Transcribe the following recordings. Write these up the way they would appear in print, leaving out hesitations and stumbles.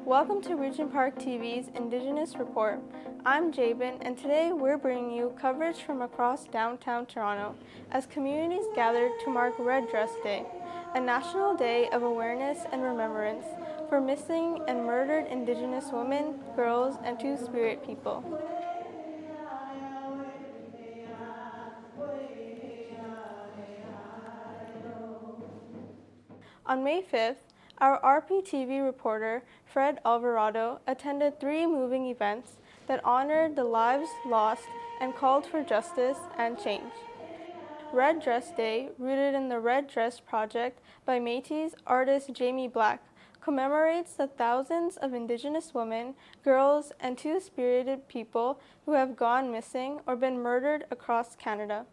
Welcome to Regent Park TV's Indigenous Report. I'm Jabin, and today we're bringing you coverage from across downtown Toronto as communities gather to mark REDress Day, a national day of awareness and remembrance for missing and murdered Indigenous women, girls, and Two-Spirit people. On May 5th, our RPTV reporter, Fred Alvarado, attended 3 moving events that honored the lives lost and called for justice and change. REDress Day, rooted in the REDress Project by Métis artist Jaime Black, commemorates the thousands of Indigenous women, girls, and Two-Spirited people who have gone missing or been murdered across Canada.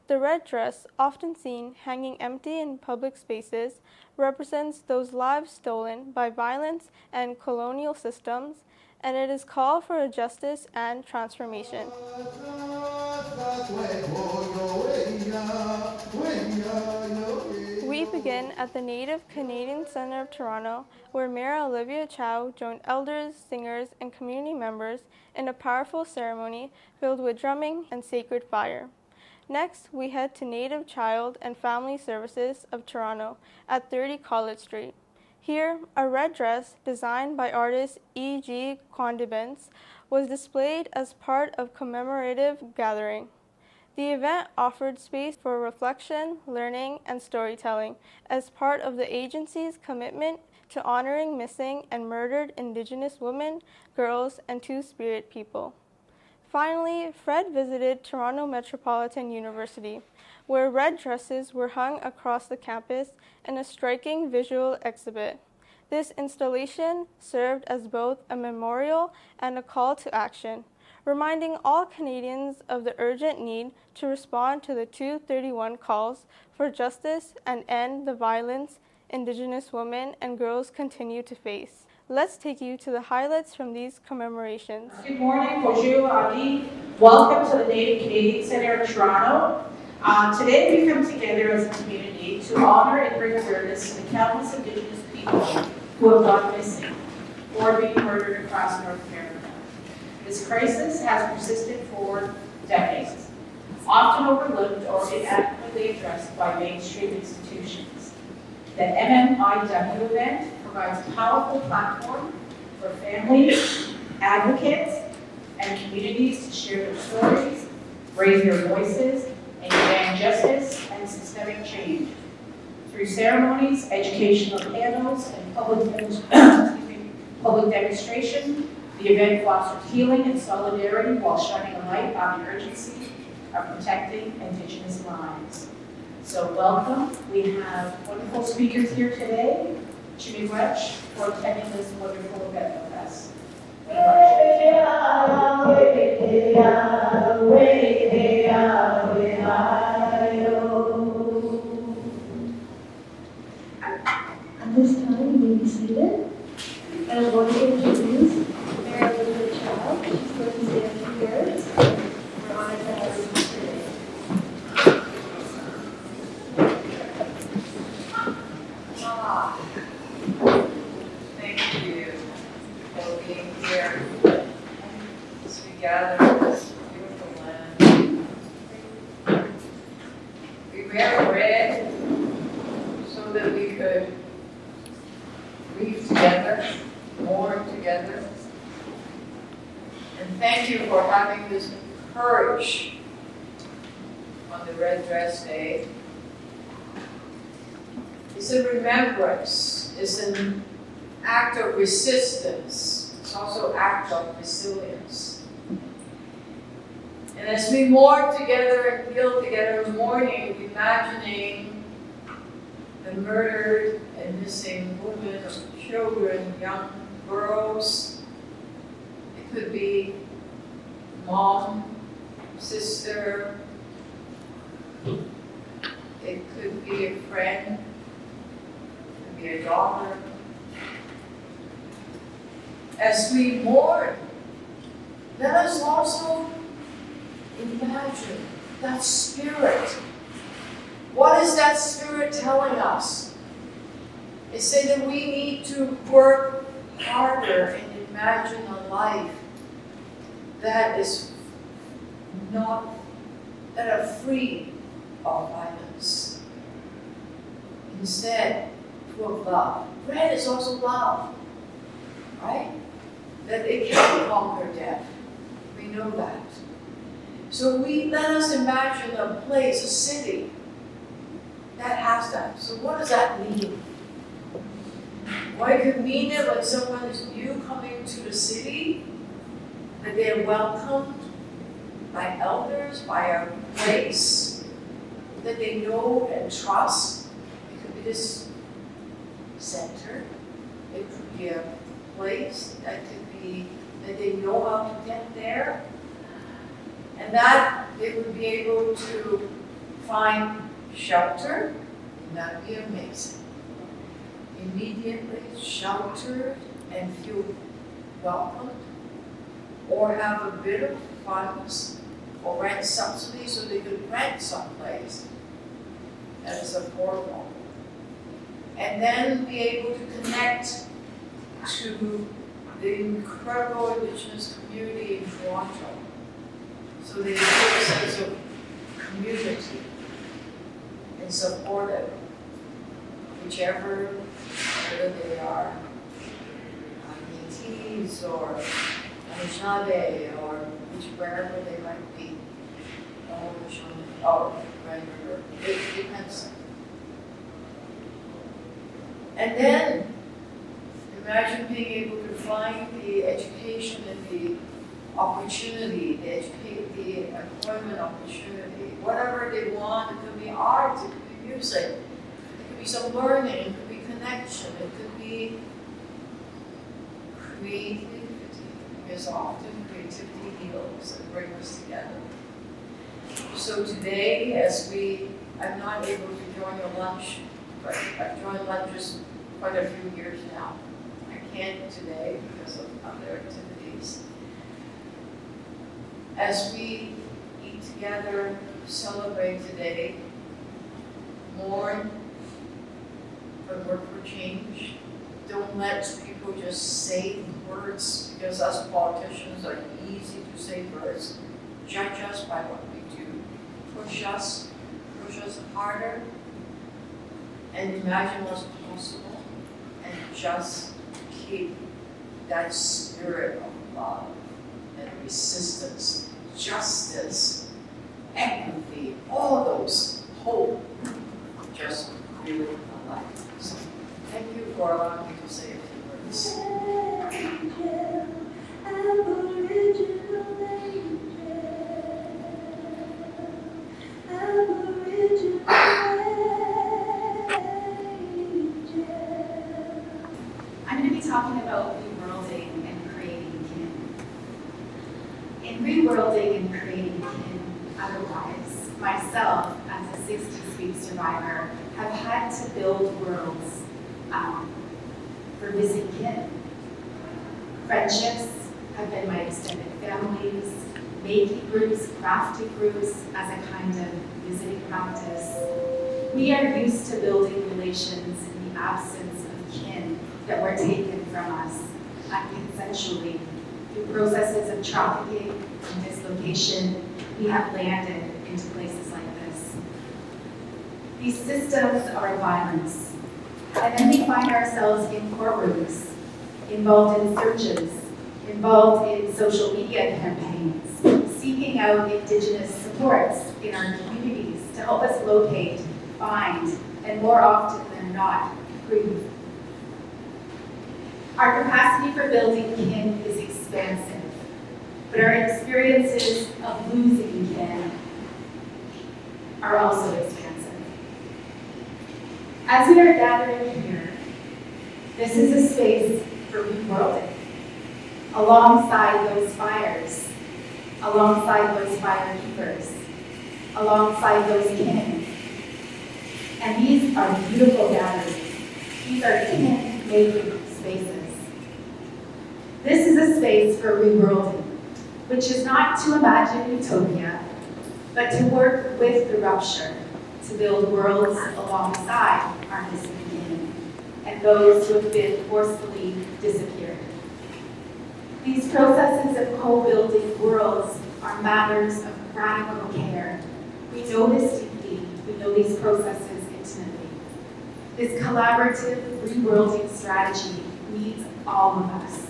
The red dress, often seen hanging empty in public spaces, represents those lives stolen by violence and colonial systems, and it is called for a justice and transformation. We begin at the Native Canadian Centre of Toronto, where Mayor Olivia Chow joined elders, singers, and community members in a powerful ceremony filled with drumming and sacred fire. Next, we head to Native Child and Family Services of Toronto at 30 College Street. Here, a red dress designed by artist EJ Kwandibens was displayed as part of commemorative gathering. The event offered space for reflection, learning, and storytelling as part of the agency's commitment to honoring missing and murdered Indigenous women, girls, and Two-Spirit people. Finally, Fred visited Toronto Metropolitan University, where red dresses were hung across the campus in a striking visual exhibit. This installation served as both a memorial and a call to action, reminding all Canadians of the urgent need to respond to the 231 calls for justice and end the violence Indigenous women and girls continue to face. Let's take you to the highlights from these commemorations. Good morning, bonjour, Adi. Welcome to the Native Canadian Centre of Toronto. Today we come together as a community to honor and bring awareness to the countless Indigenous people who have gone missing or been murdered across North America. This crisis has persisted for decades, often overlooked or inadequately addressed by mainstream institutions. The MMIW event provides a powerful platform for families, advocates, and communities to share their stories, raise their voices, and demand justice and systemic change. Through ceremonies, educational panels, and public demonstration, the event fosters healing and solidarity while shining a light on the urgency of protecting Indigenous lives. So welcome. We have wonderful speakers here today. Jaime Black for attending this wonderful event with us. At this time, you may be seated. And I'm going to introduce Mayor Olivia Chow. She's going to say a few words. We're honored to have her here today. Thank you for being here as we gather in this beautiful land. We wear red so that we could weave together, mourn together. And thank you for having this courage on the REDress Day. It's a remembrance, it's an act of resistance, it's also an act of resilience. And as we mourn together and feel together mourning, imagining the murdered and missing women, children, young girls, it could be mom, sister, it could be a friend, be a daughter. As we mourn, let us also imagine that spirit. What is that spirit telling us? It says that we need to work harder and imagine a life that is not, that are free of violence. Instead, full of love. Red is also love, right? That it can conquer death. We know that. So let us imagine a place, a city, that has that. So what does that mean? Well, it could mean that when someone is new coming to the city, that they're welcomed by elders, by a place that they know and trust. It could be this center. It could be a place that could be that they know how to get there. And that they would be able to find shelter, and that would be amazing. Immediately sheltered and feel welcomed, or have a bit of funds or rent subsidy so they could rent someplace that is affordable. And then be able to connect to the incredible Indigenous community in Toronto. So they feel a sense of community and supported, whether they are Métis or Anishinaabe or wherever they might be, wherever, it depends. And then imagine being able to find the education and the opportunity, the employment opportunity, whatever they want. It could be art, it could be music, it could be some learning, it could be connection, it could be creativity, because often creativity heals and brings us together. So today, I'm not able to join your lunch, but I've joined lunches quite a few years now. I can't today because of other activities. As we eat together, celebrate today, mourn, but work for change. Don't let people just say words, because us politicians are easy to say words. Judge us by what we do. Push us harder, and imagine what's possible, and just keep that spirit of love and resistance, justice, empathy, all those, hope, just really alive. So thank you for allowing me to say a few words. I'm going to be talking about reworlding and creating kin. In reworlding and creating kin, otherwise, myself, as a 60s week survivor, have had to build worlds for missing kin. Friendships have been my extended families, Métis groups, crafting groups as a kind of visiting practice. We are used to building relations in the absence of kin that were taken from us unconsensually. Through processes of trafficking and dislocation, we have landed into places like this. These systems are violence, and then we find ourselves in courtrooms, involved in searches, involved in social media campaigns, seeking out Indigenous supports in our communities to help us locate, find, and more often than not, grieve. Our capacity for building kin is expansive, but our experiences of losing kin are also expansive. As we are gathering here, this is a space for reworlding, alongside those fires, alongside those fire keepers, alongside those kin. And these are beautiful gatherings. These are kin-making spaces. This is a space for reworlding, which is not to imagine utopia, but to work with the rupture to build worlds alongside our missing kin, and and those who have been forcefully disappeared. These processes of co-building worlds are matters of radical care. We know this deeply. We know these processes intimately. This collaborative reworlding strategy needs all of us.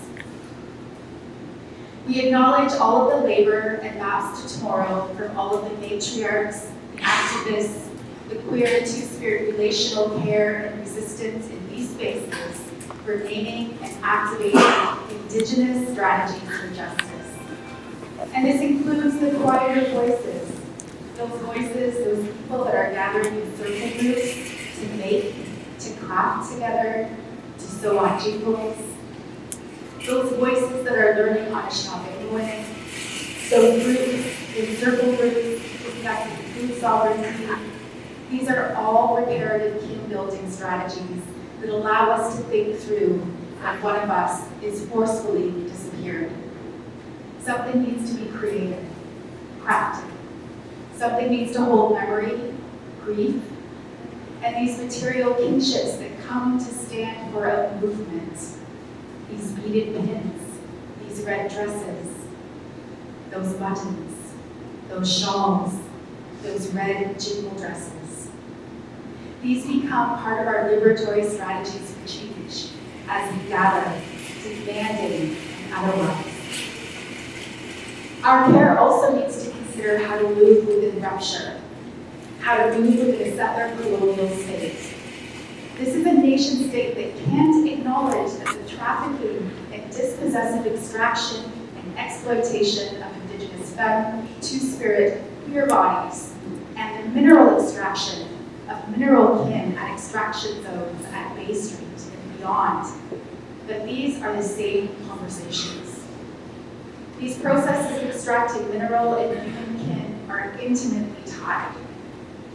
We acknowledge all of the labor and maps to tomorrow from all of the matriarchs, the activists, the queer and two-spirit relational care and resistance in these spaces for naming and activating Indigenous strategies for justice. And this includes the quieter voices, those people that are gathering in circle groups to make, to craft together, to sew on jingles, those voices that are learning Anishinaabe, those groups in circle groups discussing food sovereignty. These are all reparative kin building strategies that allow us to think through when one of us is forcefully disappeared. Something needs to be created, crafted. Something needs to hold memory, grief, and these material kinships that come to stand for a movement. These beaded pins, these red dresses, those buttons, those shawls, those red jingle dresses. These become part of our liberatory strategies for change as we gather, demanding and otherwise. Our care also needs to consider how to move within rupture, how to move within a settler colonial state. This is a nation state that can't acknowledge that the trafficking and dispossessive extraction and exploitation of Indigenous femme, two-spirit, queer bodies, and the mineral extraction of mineral kin at extraction zones at Bay Street and beyond, that these are the same conversations. These processes of extracting mineral and human kin are intimately tied.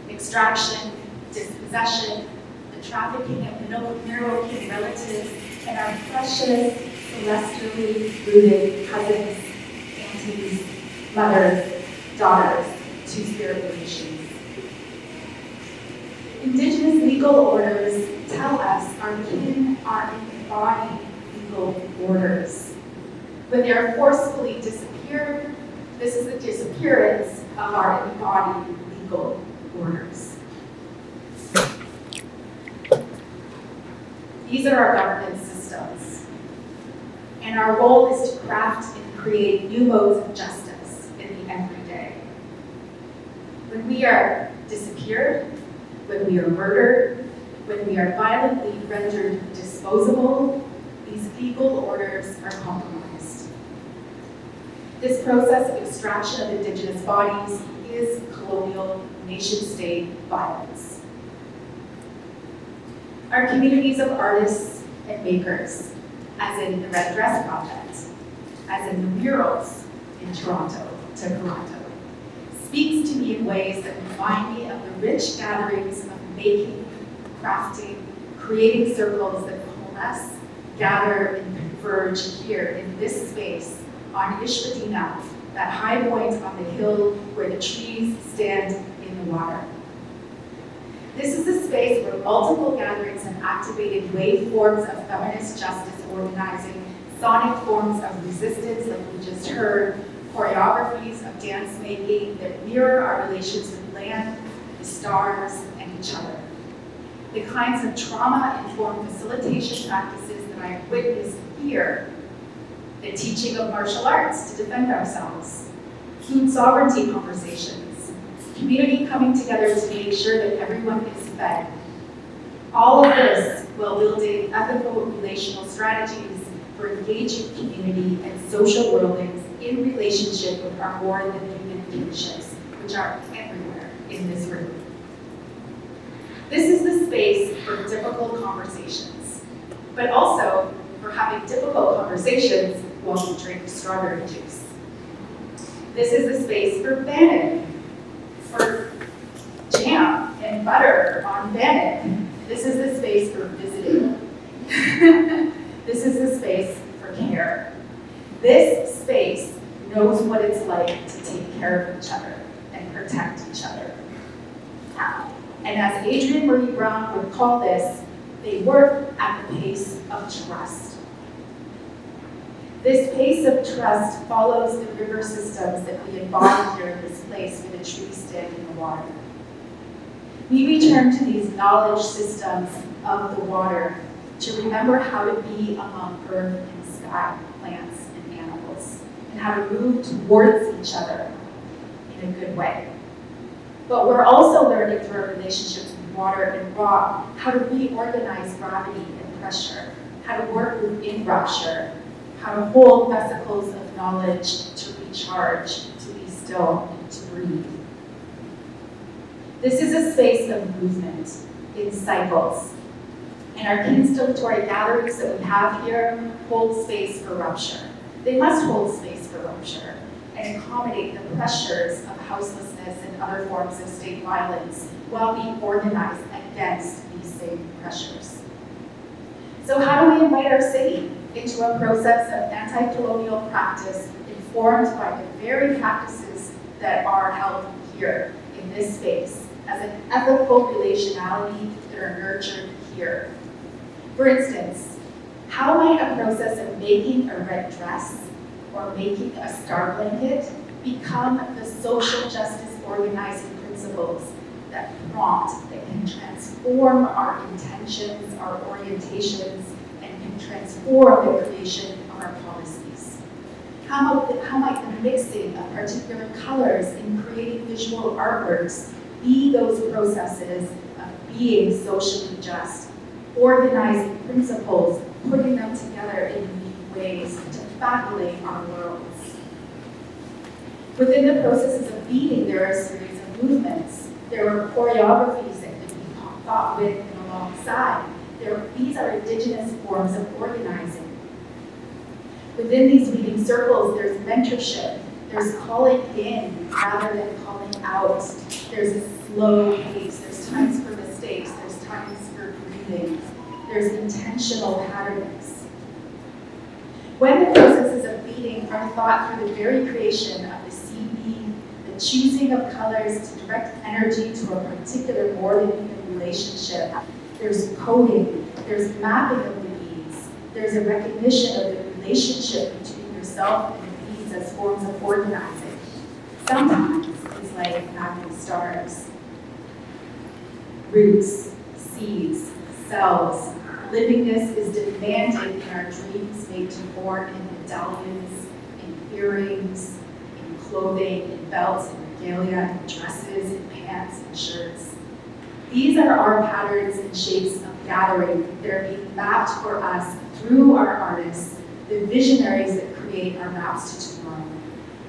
Extraction, dispossession, the trafficking of mineral kin relatives, and our precious, celestially rooted cousins, aunties, mothers, daughters, two-spirit relations. Indigenous legal orders tell us our kin are embodied legal orders. When they are forcefully disappeared, this is the disappearance of our embodied legal orders. These are our governance systems. And our role is to craft and create new modes of justice in the everyday. When we are disappeared, when we are murdered, when we are violently rendered disposable, these legal orders are compromised. This process of extraction of Indigenous bodies is colonial nation-state violence. Our communities of artists and makers, as in the REDress Project, as in the murals in Toronto, speaks to me in ways that remind me of the rich gatherings of making, crafting, creating circles that coalesce, gather, and converge here in this space on Ishpadina, that high point on the hill where the trees stand in the water. This is a space where multiple gatherings have activated waveforms of feminist justice organizing, sonic forms of resistance like we just heard, choreographies of dance making that mirror our relations with land, the stars, and each other. The kinds of trauma-informed facilitation practices that I witnessed here, the teaching of martial arts to defend ourselves, food sovereignty conversations, community coming together to make sure that everyone is fed. All of this while building ethical relational strategies for engaging community and social worldings in relationship with our more than human kinships, which are everywhere in this room. This is the space for difficult conversations, but also for having difficult conversations while we drink strawberry juice. This is the space for bannock, for jam and butter on bannock. This is the space for visiting. This is the space for care. This space knows what it's like to take care of each other and protect each other. And as Adrienne Marie Brown would call this, They work at the pace of trust. This pace of trust follows the river systems that we embody here in this place where the trees stand in the water. We return to these knowledge systems of the water to remember how to be among earth and sky, plants and animals, and how to move towards each other in a good way. But we're also learning through our relationships with water and rock how to reorganize gravity and pressure, how to work within rupture, how to hold vesicles of knowledge to recharge, to be still, and to breathe. This is a space of movement in cycles. And our constellatory gatherings that we have here hold space for rupture. They must hold space for rupture and accommodate the pressures of houselessness and other forms of state violence while being organized against these same pressures. So how do we invite our city into a process of anti-colonial practice informed by the very practices that are held here in this space as an ethical relationality that are nurtured here? For instance, how might a process of making a red dress or making a star blanket become the social justice organizing principles that prompt, that can transform our intentions, our orientations, and can transform the creation of our policies? How might the mixing of particular colors in creating visual artworks be those processes of being socially just, organizing principles, putting them together in unique ways to fabulate our worlds? Within the processes of beating, there are a series of movements. There are choreographies that can be thought with and alongside. These are indigenous forms of organizing. Within these beating circles, there's mentorship. There's calling in rather than calling out. There's a slow pace. There's times for mistakes. There's times for breathing. There's intentional patterns. When the processes of beating are thought through the very creation of the CB, the choosing of colors to direct energy to a particular more than human relationship, there's coding, there's mapping of the beads, there's a recognition of the relationship between yourself and the beads as forms of organizing. Sometimes it's like mapping stars. Roots, seeds, cells. Livingness is demanded in our dreams made to born in medallions, in earrings, in clothing, in belts, in regalia, in dresses, in pants, and shirts. These are our patterns and shapes of gathering that are being mapped for us through our artists, the visionaries that create our maps to tomorrow.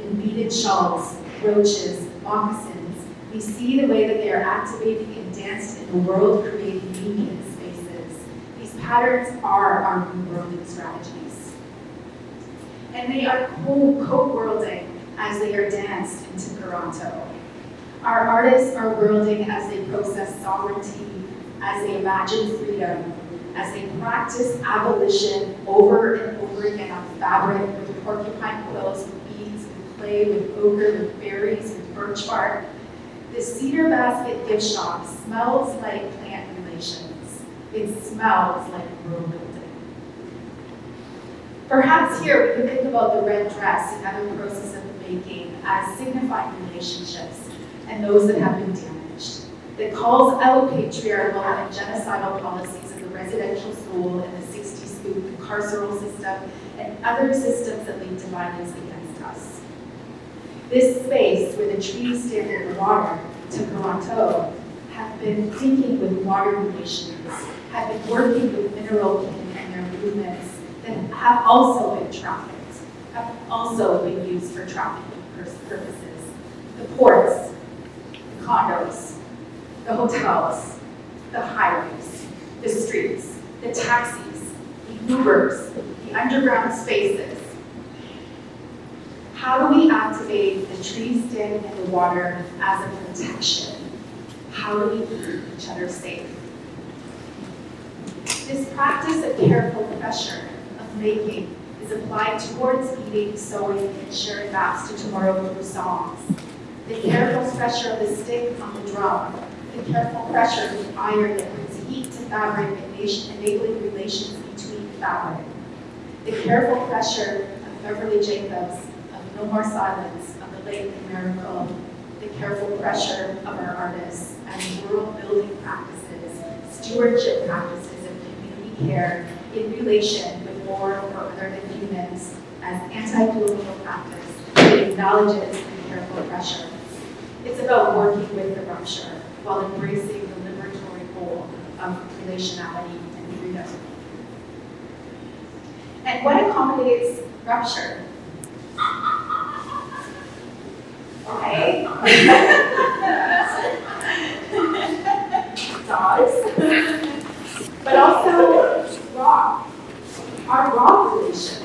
In beaded shawls, brooches, moccasins, we see the way that they are activating and danced in the world, creating union spaces. These patterns are our new worlding strategies. And they are co-worlding as they are danced into Toronto. Our artists are worlding as they process sovereignty, as they imagine freedom, as they practice abolition over and over again on fabric, with porcupine quills, with beads, with clay, with ochre, with berries, with birch bark. The cedar basket gift shop smells like plant relations. It smells like world building. Perhaps here we can think about the red dress and other process of making as signifying relationships and those that have been damaged. That calls out patriarchal and genocidal policies of the residential school and the 60s spook, the carceral system, and other systems that lead to violence against us. This space where the trees stand in the water, to Toronto, have been thinking with water relations, have been working with mineral kin and their movements that have also been trafficked, have also been used for trafficking purposes. The ports, the condos, the hotels, the highways, the streets, the taxis, the Ubers, the underground spaces. How do we activate the trees standing in the water as a protection? How do we keep each other safe? This practice of careful pressure, of making, is applied towards beating, sewing, and sharing maps to tomorrow through songs. The careful pressure of the stick on the drum, the careful pressure of the iron that brings heat to fabric enabling relations between fabric. The careful pressure of Beverly Jacobs, of No More Silence, of the late Miracle, the careful pressure of our artists, and rural building practices, stewardship practices of community care in relation with more or other than humans as anti-colonial practice. It acknowledges the careful pressure. It's about working with the rupture while embracing the liberatory goal of relationality and freedom. And what accommodates rupture? Okay. Dogs. But also rock. Our rock relations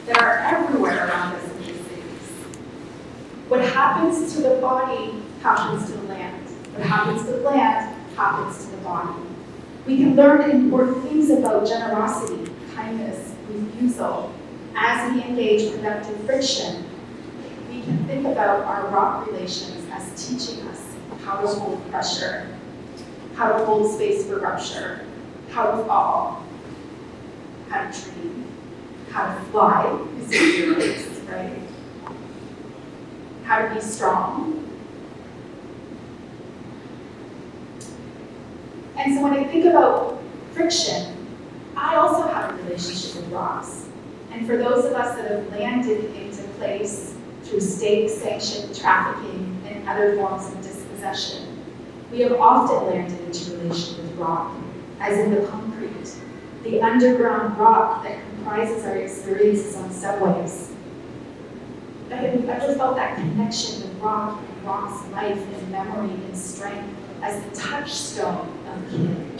that are everywhere around us in these cities. What happens to the body happens to the land. What happens to the land happens to the body. We can learn important things about generosity, kindness, refusal. As we engage productive friction, we can think about our rock relations as teaching us how to hold pressure, how to hold space for rupture, how to fall, how to dream, how to fly, is your race, right? How to be strong. And so when I think about friction, I also have a relationship with rocks. And for those of us that have landed into place through state-sanctioned trafficking and other forms of dispossession, we have often landed into relation with rock, as in the concrete, the underground rock that comprises our experiences on subways. Have you ever felt that connection with rock and rock's life and memory and strength as the touchstone of kin?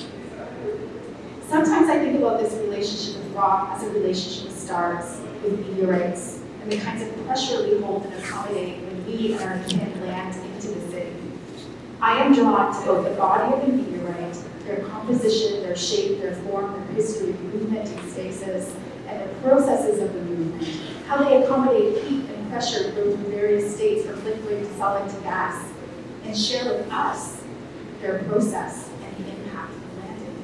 Sometimes I think about this relationship with rock as a relationship with stars, with meteorites, and the kinds of pressure we hold and accommodate when we and our kin land into the city. I am drawn to both the body of the meteorite, their composition, their shape, their form, their history, movement in spaces, and the processes of the movement, how they accommodate heat and pressure through various states from liquid to solid to gas, and share with us their process and the impact of landing.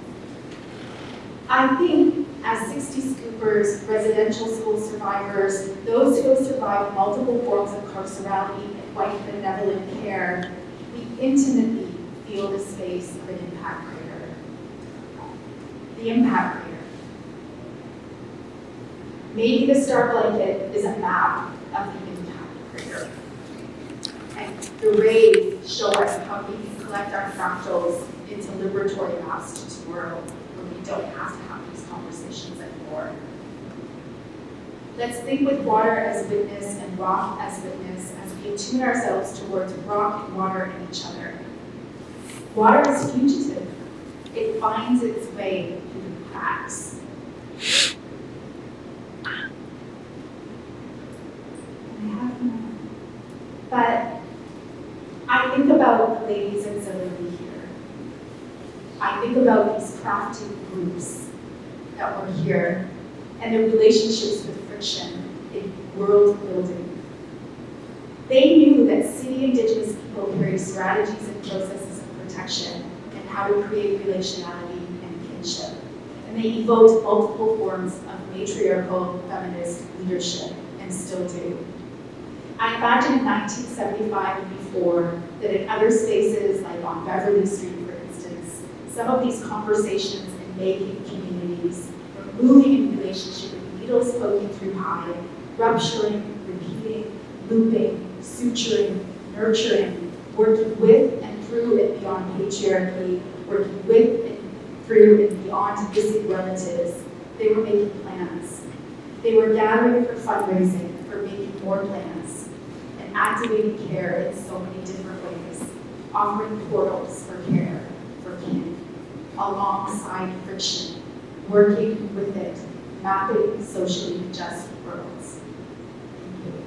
I think as 60 scoopers, residential school survivors, those who have survived multiple forms of carcerality and white benevolent care, we intimately feel the space of an impact crater. The impact crater. Maybe the star blanket is a map of the impact crater. And the rays show us how we can collect our fractals into liberatory maps to tomorrow, where we don't have to have these conversations anymore. Let's think with water as witness and rock as witness as we attune ourselves towards rock and water and each other. Water is fugitive. It finds its way through the cracks. But I think about the ladies auxiliary here. I think about these crafting groups that were here and their relationships with friction in world building. They knew that city Indigenous people carry strategies and processes of protection and how to create relationality and kinship. And they evoked multiple forms of matriarchal feminist leadership and still do. I imagine in 1975 and before that in other spaces, like on Beverly Street, for instance, some of these conversations in making communities were moving in relationship with needles poking through high, rupturing, repeating, looping, suturing, nurturing, working with and through and beyond patriarchy, working with and through and beyond missing relatives. They were making plans. They were gathering for fundraising, for making more plans, and activating care in so many different ways, offering portals for care, for kin, alongside friction, working with it, mapping socially just worlds. Thank you.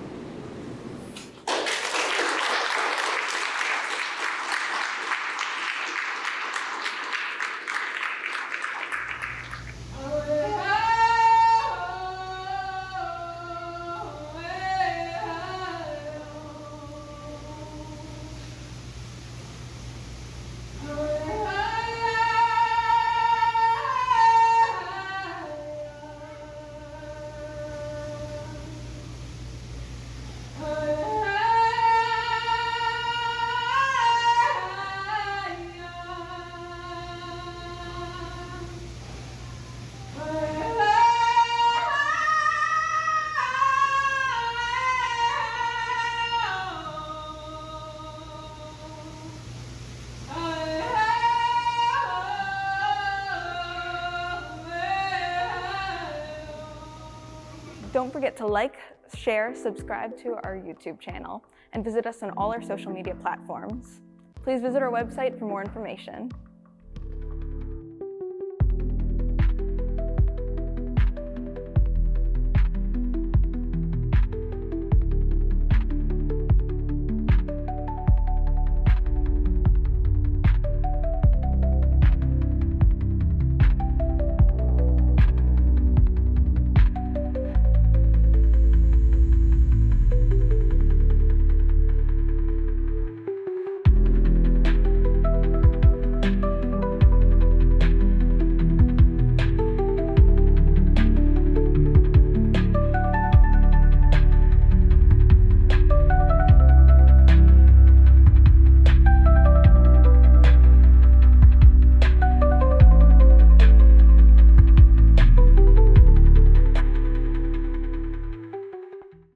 Don't forget to like, share, subscribe to our YouTube channel, and visit us on all our social media platforms. Please visit our website for more information.